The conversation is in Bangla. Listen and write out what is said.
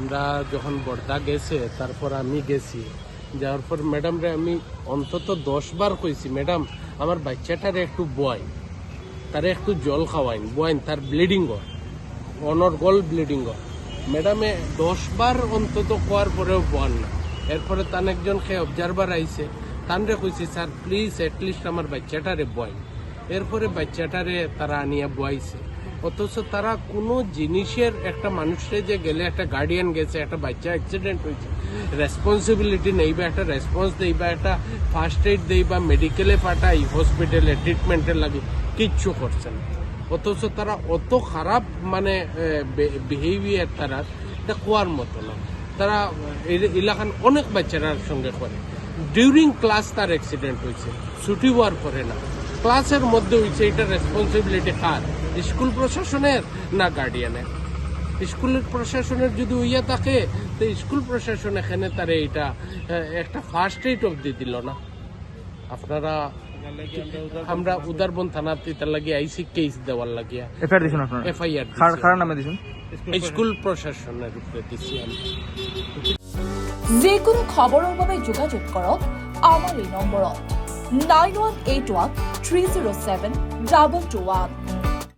আমরা যখন বর্দা গেছে তারপর আমি গেছি, যাওয়ার পর ম্যাডামরে আমি অন্তত 10 বার কইছি, ম্যাডাম আমার বাচ্চাটারে একটু বয়াইন, তারে একটু জল খাওয়াইন, বয়াইন, তার ব্লিডিং হয়, অনর্গল ব্লিডিং হয়। ম্যাডামে 10 বার অন্তত কোয়ার পরেও বোয়ান না। এরপরে তান একজন খেয়ে অবজারভার আইছে, তানরে কইছি স্যার প্লিজ অ্যাটলিস্ট আমার বাচ্চাটারে বয়াইন। এরপরে বাচ্চাটারে তারা আনিয়া বয়াইছে। অথচ তারা কোনো জিনিসের, একটা মানুষের যে গেলে, একটা গার্ডিয়ান গেছে, একটা বাচ্চা অ্যাক্সিডেন্ট হয়েছে, রেসপন্সিবিলিটি নেই বা একটা রেসপন্স দেই বা একটা ফার্স্ট এইড দেই বা মেডিকেলে পাঠাই, হসপিটালে ট্রিটমেন্টের লাগে, কিচ্ছু করছে না। অথচ তারা অত খারাপ মানে বিহেভিয়ার, তারা এটা কোয়ার মতো না। তারা এলাকান অনেক বাচ্চারার সঙ্গে করে। ডিউরিং ক্লাস তার অ্যাক্সিডেন্ট হয়েছে, ছুটি হওয়ার পরে না, ক্লাসের মধ্যে হয়েছে। এটা রেসপন্সিবিলিটি কার? স্কুল প্রশাসনের না গার্ডিয়ানের? স্কুলের প্রশাসনের যদি হইয়া থাকে তো স্কুল প্রশাসন এখানে তারা এটা একটা ফার্স্ট এইড অবধি দিল না। আপনারা আমরা উদারবন থানাতে তার লাগে আইসি কেস দেওয়ার লাগিয়া এফআইআর দিছেন আপনারা? এফআইআর কার নামে দিছেন? স্কুল প্রশাসনের উপরে দিছি আমি। যিকোনো খবৰৰ বাবে যোগাযোগ কৰক আমাৰ এই নম্বৰত 9181 307 221।